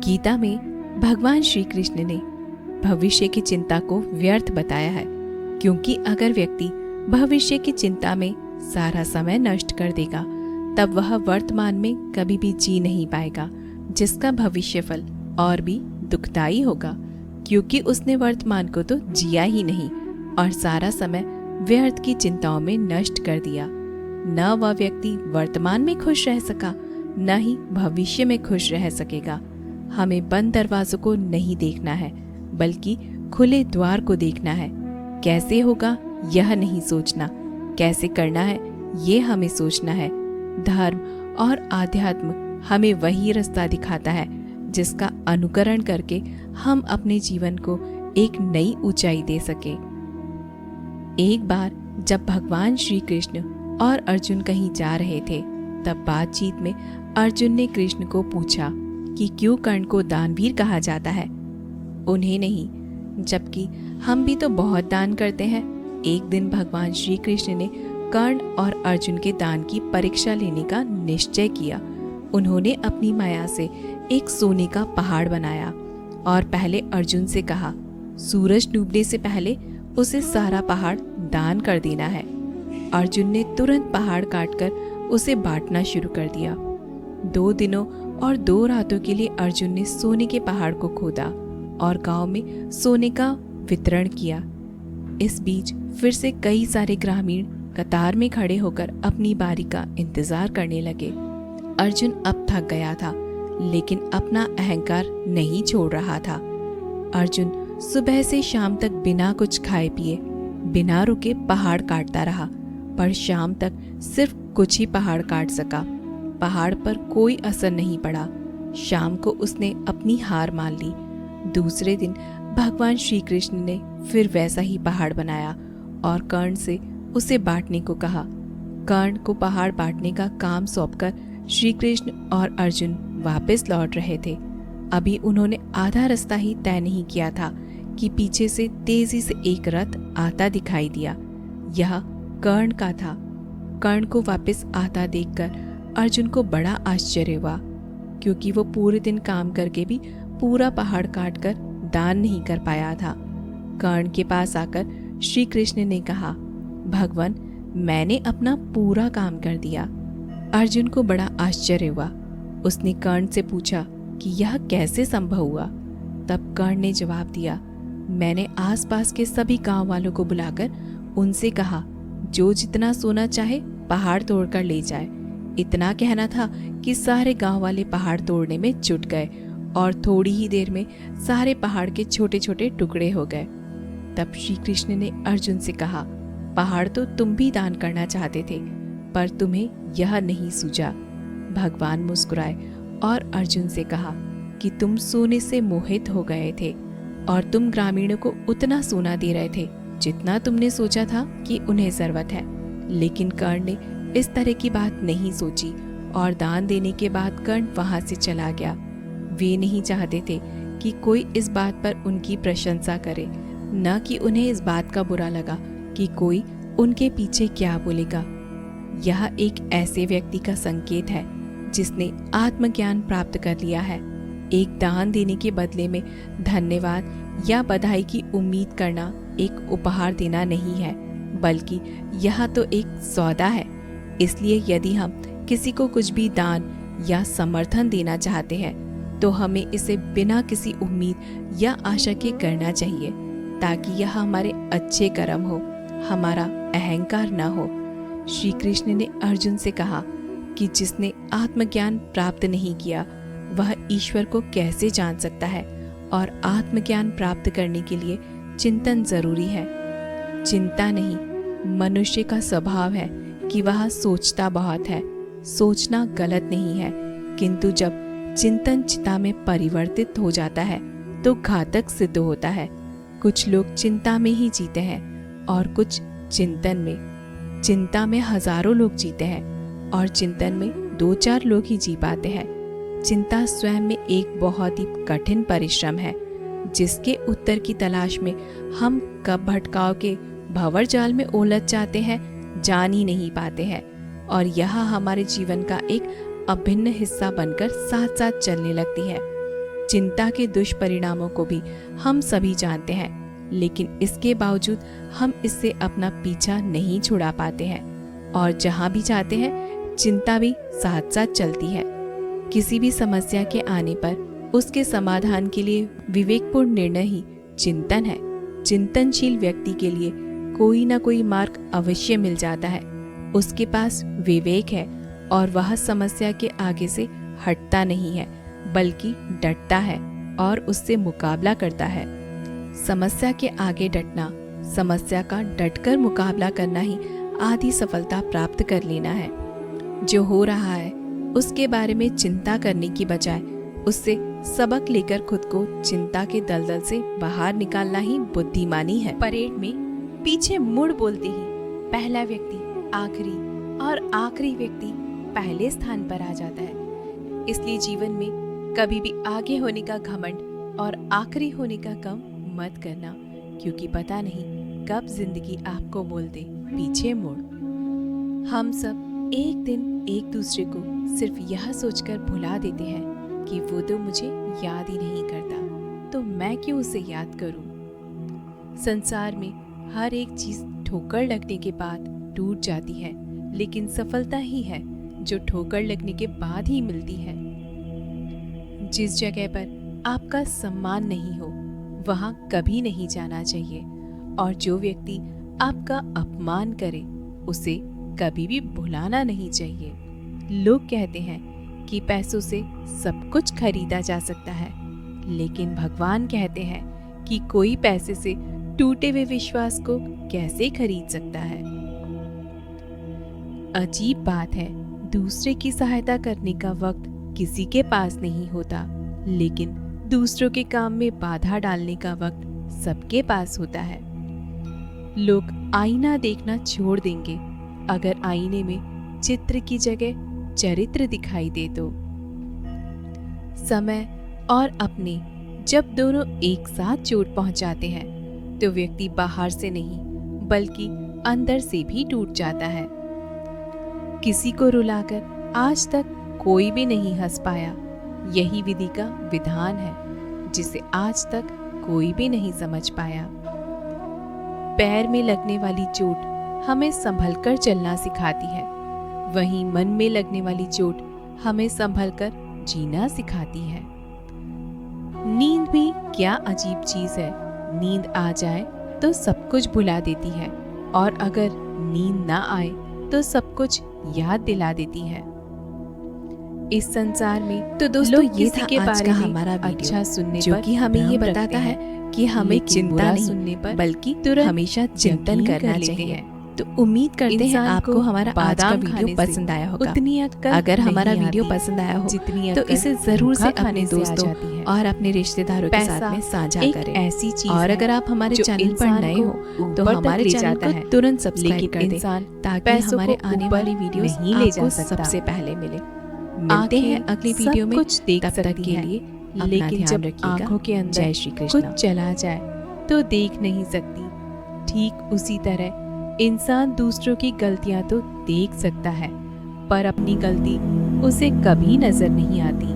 गीता में भगवान श्री कृष्ण ने भविष्य की चिंता को व्यर्थ बताया है, क्योंकि अगर व्यक्ति भविष्य की चिंता में सारा समय नष्ट कर देगा तब वह वर्तमान में कभी भी जी नहीं पाएगा, जिसका भविष्य फल और भी दुखदायी होगा, क्योंकि उसने वर्तमान को तो जिया ही नहीं और सारा समय व्यर्थ की चिंताओं में नष्ट कर दिया। न वह व्यक्ति वर्तमान में खुश रह सका, न ही भविष्य में खुश रह सकेगा। हमें बंद दरवाजों को नहीं देखना है, बल्कि खुले द्वार को देखना है। कैसे होगा यह नहीं सोचना, कैसे करना है ये हमें सोचना है। धर्म और आध्यात्म हमें वही रास्ता दिखाता है जिसका अनुकरण करके हम अपने जीवन को एक नई ऊंचाई दे सके। एक बार जब भगवान श्री कृष्ण और अर्जुन कहीं जा रहे थे, तब बातचीत में अर्जुन ने कृष्ण को पूछा कि क्यों कर्ण को दानवीर कहा जाता है। उन्हें नहीं, जबकि हम भी तो बहुत दान करते हैं। एक दिन भगवान श्री कृष्ण ने कर्ण और अर्जुन के दान की परीक्षा लेने का निश्चय किया। उन्होंने अपनी माया से एक सोने का पहाड़ बनाया और पहले अर्जुन से कहा, सूरज डूबने से पहले उसे सारा पहाड़ दान कर देना है। अर्जुन ने तुरंत पहाड़ काटकर उसे बांटना शुरू कर दिया। 2 दिनों और 2 रातों के लिए अर्जुन ने सोने के पहाड़ को खोदा और गांव में सोने का वितरण किया। इस बीच फिर से कई सारे ग्रामीण कतार में खड़े होकर अपनी बारी का इंतजार करने लगे। अर्जुन अब थक गया था, लेकिन अपना अहंकार नहीं छोड़ रहा था। अर्जुन सुबह से शाम तक बिना कुछ खाए पिए, बिना रुके पहाड़ काटता रहा, पर शाम तक सिर्फ कुछ ही पहाड़ काट सका। पहाड़ पर कोई असर नहीं पड़ा। शाम को उसने अपनी हार मान ली। दूसरे दिन भगवान श्री कृष्ण ने फिर वैसा ही पहाड़ बनाया और कर्ण से उसे बांटने को कहा। कर्ण को पहाड़ बांटने का काम सौंपकर श्री कृष्ण और अर्जुन वापस लौट रहे थे। अभी उन्होंने आधा रास्ता ही तय नहीं किया था कि पीछे से तेजी से एक रथ आता दिखाई दिया। यह कर्ण का था। कर्ण को वापस आता देखकर अर्जुन को बड़ा आश्चर्य हुआ, क्योंकि वो पूरे दिन काम करके भी पूरा पहाड़ काटकर दान नहीं कर पाया था। कर्ण के पास आकर श्री कृष्ण ने कहा, भगवान, मैंने अपना पूरा काम कर दिया। अर्जुन को बड़ा आश्चर्य हुआ। उसने कर्ण से पूछा कि यह कैसे संभव हुआ। तब कर्ण ने जवाब दिया, मैंने आसपास के सभी गांव वालों को बुलाकर उनसे कहा, जो जितना सोना चाहे पहाड़ तोड़कर ले जाए। इतना कहना था कि सारे गांव वाले पहाड़ तोड़ने में जुट गए और थोड़ी ही देर में सारे पहाड़ के छोटे छोटे टुकड़े हो गए। तब श्री कृष्ण ने अर्जुन से कहा, पहाड़ तो तुम भी दान करना चाहते थे, पर तुम्हें यह नहीं सूझा। भगवान मुस्कुराए और अर्जुन से कहा कि तुम सोने से मोहित हो गए थे और तुम ग्रामीणों को उतना सोना दे रहे थे जितना तुमने सोचा था कि उन्हें जरूरत है। लेकिन कर्ण ने इस तरह की बात नहीं सोची और दान देने के बाद कर्ण वहां से चला गया। वे नहीं चाहते थे कि कोई इस बात पर उनकी प्रशंसा करे, न कि उन्हें इस बात का बुरा लगा कि कोई उनके पीछे क्या बोलेगा। यह एक ऐसे व्यक्ति का संकेत है जिसने आत्मज्ञान प्राप्त कर लिया है। एक दान देने के बदले में धन्यवाद या बधाई की उम्मीद करना एक उपहार देना नहीं है, बल्कि यह तो एक सौदा है। इसलिए यदि हम किसी को कुछ भी दान या समर्थन देना चाहते हैं तो हमें इसे बिना किसी उम्मीद या आशा के करना चाहिए, ताकि यह हमारे अच्छे कर्म हो, हमारा अहंकार न हो। श्री कृष्ण ने अर्जुन से कहा कि जिसने आत्मज्ञान प्राप्त नहीं किया वह ईश्वर को कैसे जान सकता है, और आत्मज्ञान प्राप्त करने के लिए चिंतन जरूरी है। चिंता नहीं, मनुष्य का स्वभाव है कि वह सोचता बहुत है। सोचना गलत नहीं है, किंतु जब चिंतन चिता में परिवर्तित हो जाता है तो घातक सिद्ध होता है। कुछ लोग चिंता में ही जीते हैं और कुछ चिंतन में। चिंता में हजारों लोग जीते हैं और चिंतन में 2-4 लोग ही जी पाते हैं। चिंता स्वयं में एक बहुत ही कठिन परिश्रम है, जिसके उत्तर की तलाश में हम कब भटकाव के भंवर जाल में उलझ जाते हैं जान ही नहीं पाते हैं, और यह हमारे जीवन का एक अभिन्न हिस्सा बनकर साथ साथ चलने लगती है। चिंता के दुष्परिणामों को भी हम सभी जानते हैं, लेकिन इसके बावजूद हम इससे अपना पीछा नहीं छुड़ा पाते हैं और जहाँ भी जाते हैं चिंता भी साथ साथ चलती है। किसी भी समस्या के आने पर उसके समाधान के लिए विवेकपूर्ण निर्णय ही चिंतन है। चिंतनशील व्यक्ति के लिए कोई ना कोई मार्ग अवश्य मिल जाता है। उसके पास विवेक है और वह समस्या के आगे से हटता नहीं है, बल्कि डटता है और उससे मुकाबला करता है। समस्या के आगे डटना, समस्या का डटकर मुकाबला करना ही आधी सफलता प्राप्त कर लेना है। जो हो रहा है उसके बारे में चिंता करने की बजाय उससे सबक लेकर खुद को चिंता के दलदल से बाहर निकालना ही बुद्धिमानी है। परेड में पीछे मुड़ बोलते ही पहला व्यक्ति आखिरी और आखिरी व्यक्ति पहले स्थान पर आ जाता है। इसलिए जीवन में कभी भी आगे होने का घमंड और आखिरी होने का गम मत करना, क्योंकि पता नहीं कब जिंदगी आपको बोल दे पीछे मुड़। हम सब एक दिन एक दूसरे को सिर्फ यह सोचकर भुला देते हैं कि वो तो मुझे याद ही नहीं करता, तो मैं क्यों उसे याद करूं। संसार में हर एक चीज ठोकर लगने के बाद टूट जाती है, लेकिन सफलता ही है जो ठोकर लगने के बाद ही मिलती है। जिस जगह पर आपका सम्मान नहीं हो वहां कभी नहीं जाना चाहिए, और जो व्यक्ति आपका अपमान करे उसे कभी भी भुलाना नहीं चाहिए। लोग कहते हैं कि पैसों से सब कुछ खरीदा जा सकता है, लेकिन भगवान कहते हैं कि कोई पैसे से टूटे हुए विश्वास को कैसे खरीद सकता है। अजीब बात है, दूसरे की सहायता करने का वक्त किसी के पास नहीं होता, लेकिन दूसरों के काम में बाधा डालने का वक्त सबके पास होता है। लोग आईना देखना छोड़ देंगे अगर आईने में चित्र की जगह चरित्र दिखाई दे तो। समय और अपने जब दोनों एक साथ चोट पहुंचाते हैं तो व्यक्ति बाहर से नहीं बल्कि अंदर से भी टूट जाता है। किसी को रुलाकर आज तक कोई भी नहीं हंस पाया, यही विधि का विधान है जिसे आज तक कोई भी नहीं समझ पाया। पैर में लगने वाली चोट हमें संभलकर चलना सिखाती है, वहीं मन में लगने वाली चोट हमें संभलकर जीना सिखाती है। नींद भी क्या अजीब चीज है, नींद आ जाए तो सब कुछ भुला देती है, और अगर नींद ना आए तो सब कुछ याद दिला देती है। इस संसार में तो दोस्तों ये था के बारे में हमारा अच्छा सुनने जो कि हमें ये बताता है कि हमें चिंता नहीं सुनने पर बल्कि हमेशा चिंतन करना चाहिए। तो उम्मीद करते हैं आपको हमारा आज का वीडियो पसंद आया होगा। अगर हमारा वीडियो पसंद आया हो तो इसे जरूर से अपने दोस्तों और अपने रिश्तेदारों के साथ में साझा करें। ऐसी चीज और अगर आप हमारे चैनल पर नए हो तो हमारे चैनल को तुरंत सब्सक्राइब कर दें ताकि हमारे आने वाली वीडियोस आपको सबसे पहले मिले। मिलते हैं अगली वीडियो में, कुछ देख तब तक के लिए लेकिन जब आंखों के अंदर जय श्री कृष्ण कुछ चला जाए तो देख नहीं सकती। ठीक उसी तरह इंसान दूसरों की गलतियां तो देख सकता है पर अपनी गलती उसे कभी नजर नहीं आती।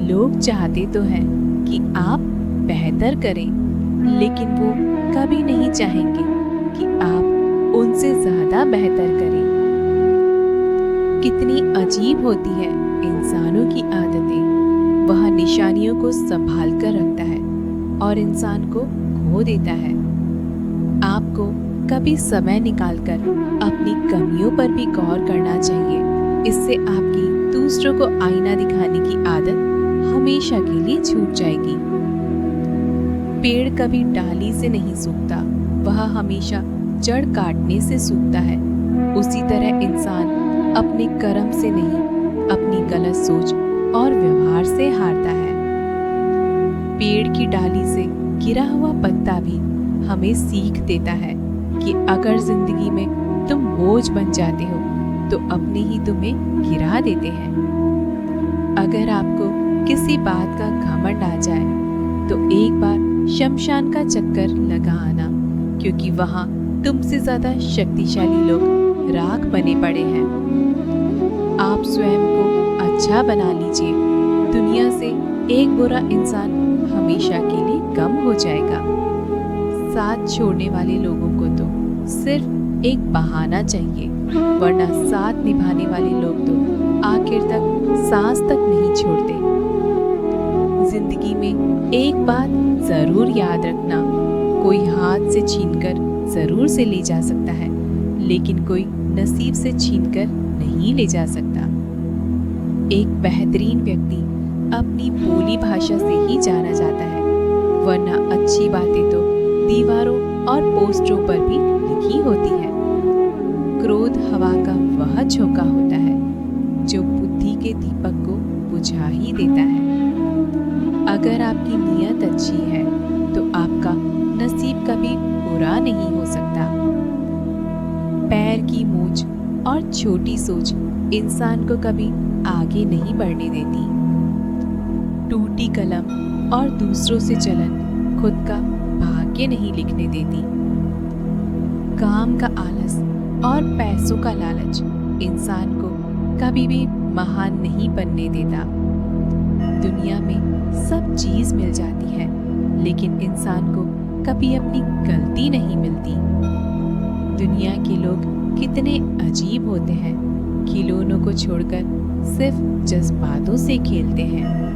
लोग चाहते तो हैं कि आप बेहतर करें, लेकिन वो कभी नहीं चाहेंगे कि आप उनसे ज्यादा बेहतर करें। कितनी अजीब होती है इंसानों की आदतें। वह निशानियों को संभाल कर रखता है और इंसान को खो देता है। आपको कभी समय निकालकर अपनी कमियों पर भी गौर करना चाहिए। इससे आपकी दूसरों को आईना दिखाने की आदत हमेशा के लिए छूट जाएगी। पेड़ कभी डाली से नहीं सूखता, वह हमेशा जड़ काटने से सूखता है। उसी तरह इंसान अपने कर्म से नहीं, अपनी गलत सोच और व्यवहार से हारता है। पेड़ की डाली से गिरा हुआ पत्ता भी हमें सीख देता है कि अगर जिंदगी में तुम बोझ बन जाते हो तो अपने ही तुम्हें गिरा देते हैं। अगर आपको किसी बात का घमंड आ जाए तो एक बार शमशान का चक्कर लगा आना, क्योंकि वहां तुमसे ज्यादा शक्तिशाली लोग राख बने पड़े हैं। आप स्वयं को अच्छा बना लीजिए, दुनिया से से एक बुरा इंसान हमेशा के लिए कम हो जाएगा। साथ छोड़ने वाले लोगों को तो सिर्फ एक बहाना चाहिए, वरना साथ निभाने वाले लोग तो आखिर तक सांस तक नहीं छोड़ते। जिंदगी में एक बात जरूर याद रखना, कोई हाथ से छीनकर जरूर से ले जा सकता है, लेकिन कोई नसीब से छीनकर नहीं ले जा सकता। एक बेहतरीन व्यक्ति अपनी बोली भाषा से ही जाना जाता है, वरना अच्छी बातें तो दीवारों और पोस्टरों पर भी लिखी होती है। क्रोध हवा का वह झोंका होता है जो बुद्धि के दीपक को बुझा ही देता है। अगर आपकी नीयत अच्छी है तो आपका नसीब कभी बुरा नहीं हो सकता। पैर की मूंछ और छोटी सोच इंसान को कभी आगे नहीं बढ़ने देती। टूटी कलम और दूसरों से जलन खुद का भाग्य नहीं लिखने देती। काम का आलस और पैसों का लालच इंसान को कभी भी महान नहीं बनने देता। दुनिया में सब चीज मिल जाती है, लेकिन इंसान को कभी अपनी गलती नहीं मिलती। दुनिया के लोग कितने अजीब होते हैं, खिलौनों को छोड़कर सिर्फ जज्बातों से खेलते हैं।